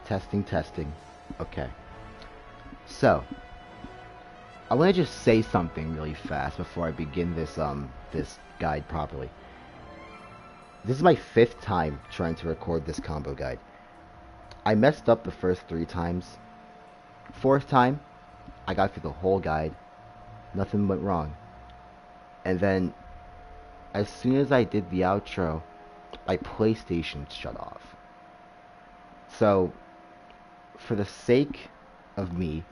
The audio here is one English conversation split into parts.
Testing, testing. Okay. So, I want to just say something really fast before I begin this guide properly. This is my 5th time trying to record this combo guide. I messed up the first 3 times. 4th time, I got through the whole guide. Nothing went wrong. And then, as soon as I did the outro, my PlayStation shut off. So, for the sake of me,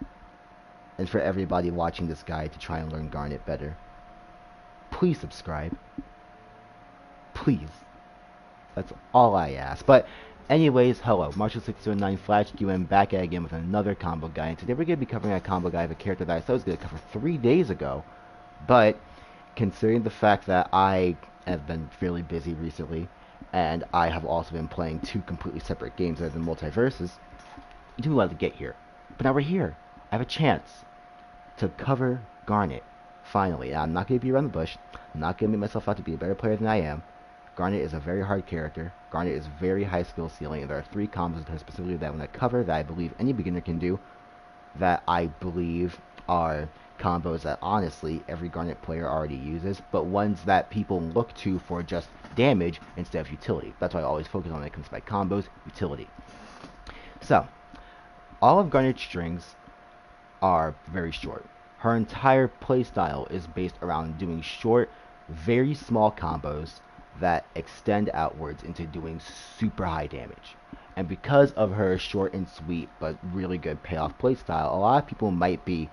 and for everybody watching this guide to try and learn Garnet better, please subscribe. Please. That's all I ask. But anyways, hello, Marshall609 Flash QM back at again with another combo guide. And today we're going to be covering a combo guide of a character that I said I was going to cover 3 days ago. But considering the fact that I have been fairly busy recently, and I have also been playing 2 completely separate games other than Multiversus, it took me a while to get here. But now we're here. I have a chance to cover Garnet, finally. Now, I'm not going to be around the bush. I'm not going to make myself out to be a better player than I am. Garnet is a very hard character. Garnet is very high skill ceiling, and there are 3 combos specifically that I'm going to cover that I believe any beginner can do, that I believe are combos that honestly every Garnet player already uses, but ones that people look to for just damage instead of utility. That's why I always focus on when it comes to my combos, utility. So, all of Garnet's strings are very short. Her entire playstyle is based around doing short, very small combos that extend outwards into doing super high damage. And because of her short and sweet but really good payoff playstyle, a lot of people might be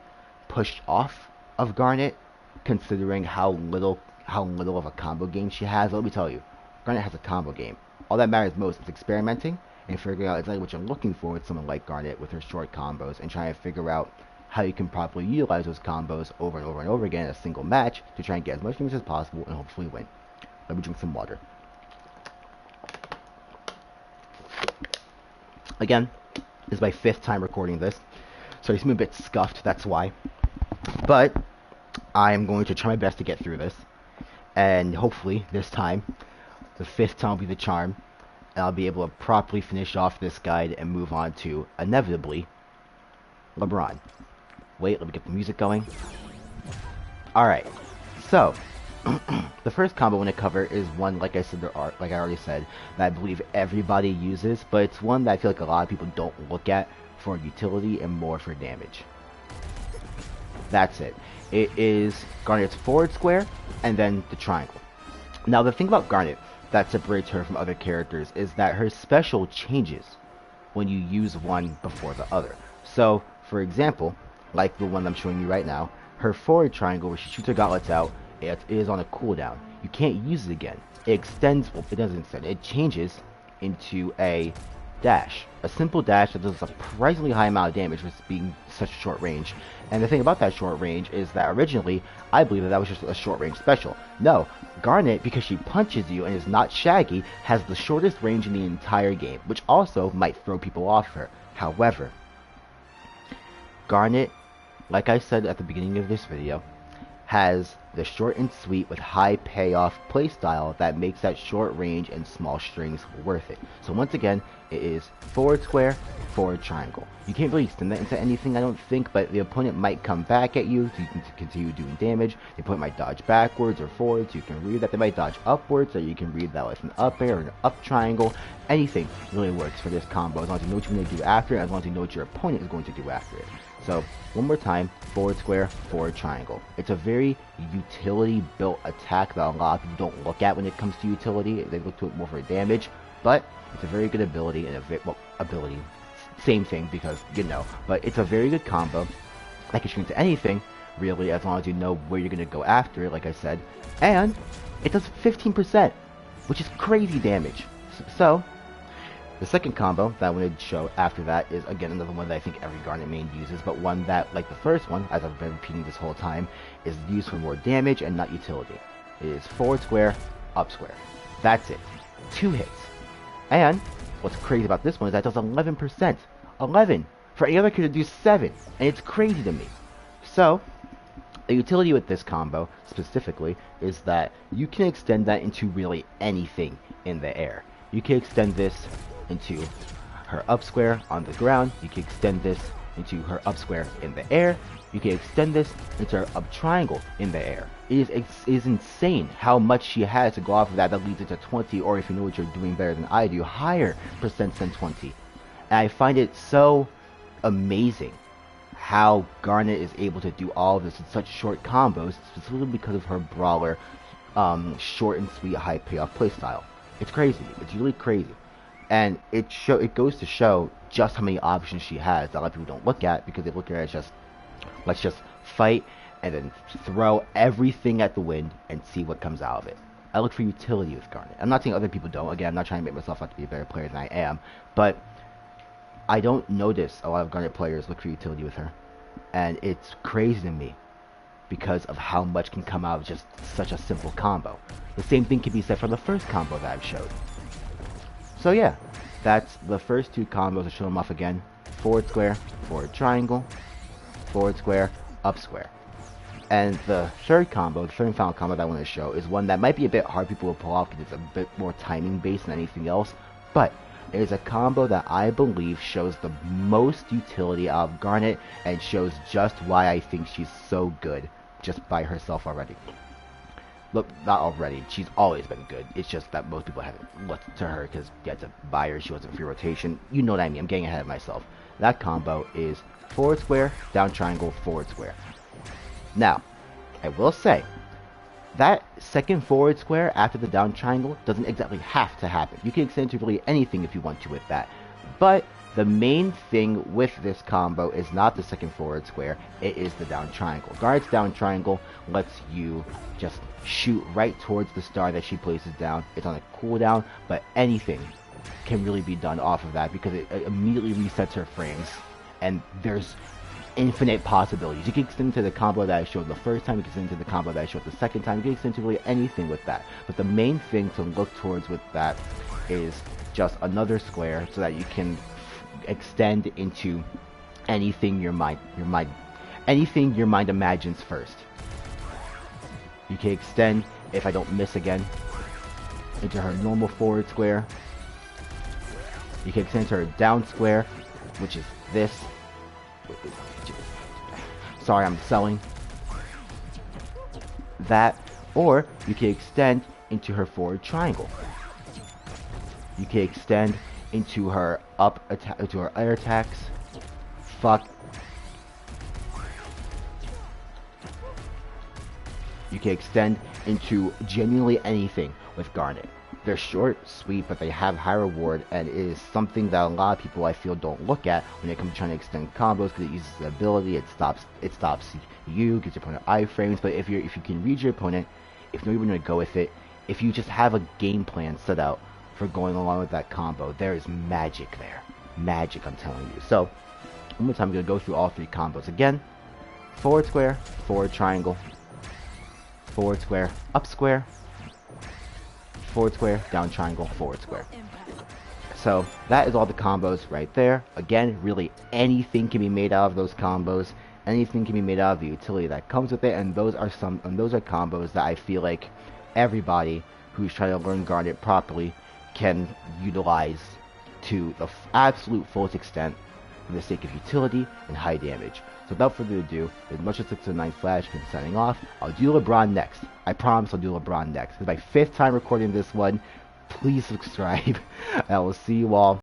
pushed off of Garnet considering how little of a combo game she has. Let me tell you, Garnet has a combo game. All that matters most is experimenting and figuring out exactly what you're looking for with someone like Garnet with her short combos, and trying to figure out how you can properly utilize those combos over and over and over again in a single match to try and get as much damage as possible and hopefully win. Let me drink some water. Again, this is my 5th time recording this, so you see me a bit scuffed, that's why. But I am going to try my best to get through this, and hopefully this time, the 5th time will be the charm, and I'll be able to properly finish off this guide and move on to, inevitably, LeBron. Wait, let me get the music going. Alright, so the first combo I want to cover is one, like I already said, that I believe everybody uses, but it's one that I feel like a lot of people don't look at for utility and more for damage. That's it. It is Garnet's forward square and then the triangle. Now the thing about Garnet that separates her from other characters is that her special changes when you use one before the other. So, for example, like the one I'm showing you right now, her forward triangle where she shoots her gauntlets out, it is on a cooldown. You can't use it again. It extends, well, it doesn't extend, it changes into a dash. A simple dash that does a surprisingly high amount of damage with being such a short range. And the thing about that short range is that originally, I believe that was just a short range special. No, Garnet, because she punches you and is not shaggy, has the shortest range in the entire game, which also might throw people off her. However, Garnet, like I said at the beginning of this video, has the short and sweet with high payoff playstyle that makes that short range and small strings worth it. So once again, it is forward square, forward triangle. You can't really extend that into anything, I don't think, but the opponent might come back at you so you can continue doing damage. The opponent might dodge backwards or forwards, so you can read that. They might dodge upwards, so you can read that with an up air or an up triangle. Anything really works for this combo as long as you know what you're going to do after it, as long as you know what your opponent is going to do after it. So, one more time, forward square, forward triangle. It's a very utility-built attack that a lot of people don't look at when it comes to utility. They look to it more for damage, but it's a very good ability, and same thing because, you know, but it's a very good combo that can string to anything, really, as long as you know where you're going to go after it, like I said, and it does 15%, which is crazy damage. So, the second combo that I wanted to show after that is, again, another one that I think every Garnet main uses, but one that, like the first one, as I've been repeating this whole time, is used for more damage and not utility. It is forward square, up square. That's it. 2 hits. And what's crazy about this one is that it does 11%. 11! For any other character to do 7, and it's crazy to me. So, the utility with this combo, specifically, is that you can extend that into really anything in the air. You can extend this into her up square on the ground. You can extend this into her up square in the air. You can extend this into her up triangle in the air. It is insane how much she has to go off of that. That leads into 20, or if you know what you're doing better than I do, higher percents than 20. And I find it so amazing how Garnet is able to do all of this in such short combos, specifically because of her brawler short and sweet high payoff playstyle. It's crazy. It's really crazy. And it goes to show just how many options she has that a lot of people don't look at, because they look at it as just, let's just fight and then throw everything at the wind and see what comes out of it. I look for utility with Garnet. I'm not saying other people don't. Again, I'm not trying to make myself out to be a better player than I am, but I don't notice a lot of Garnet players look for utility with her. And it's crazy to me because of how much can come out of just such a simple combo. The same thing can be said for the first combo that I've showed. So yeah, that's the first two combos. I'll show them off again. Forward square, forward triangle, forward square, up square. And the third combo, the third and final combo that I want to show, is one that might be a bit hard people to pull off because it's a bit more timing based than anything else, but it is a combo that I believe shows the most utility out of Garnet and shows just why I think she's so good just by herself already. Look, not already, she's always been good. It's just that most people haven't looked to her because you had to buy her, she wasn't free rotation. You know what I mean, I'm getting ahead of myself. That combo is forward square, down triangle, forward square. Now, I will say, that second forward square after the down triangle doesn't exactly have to happen. You can extend to really anything if you want to with that. But the main thing with this combo is not the second forward square, it is the down triangle. Garnet's down triangle lets you just shoot right towards the star that she places down. It's on a cooldown, but anything can really be done off of that because it immediately resets her frames. And there's infinite possibilities. You can extend to the combo that I showed the first time, you can extend to the combo that I showed the second time, you can extend to really anything with that. But the main thing to look towards with that is just another square so that you can extend into anything your mind imagines first. You can extend, if I don't miss again, into her normal forward square. You can extend to her down square, which is this. Sorry, I'm selling that. Or you can extend into her forward triangle. You can extend into her into her air attacks. Fuck. You can extend into genuinely anything with Garnet. They're short, sweet, but they have high reward, and it is something that a lot of people I feel don't look at when it comes to trying to extend combos, because it uses the ability, it stops you, gives your opponent iframes. But if you can read your opponent, if you know you're going to go with it, if you just have a game plan set out for going along with that combo, there is magic there. Magic, I'm telling you. So, one more time, I'm going to go through all three combos again. Forward square, forward triangle, forward square, up square, forward square, down triangle, forward square. So that is all the combos right there. Again, really anything can be made out of those combos. Anything can be made out of the utility that comes with it, and those are combos that I feel like everybody who's trying to learn Garnet properly can utilize to the absolute fullest extent for the sake of utility and high damage. So without further ado, as much as 609 Flash been signing off, I'll do LeBron next. I promise I'll do LeBron next. It's my 5th time recording this one. Please subscribe. I will see you all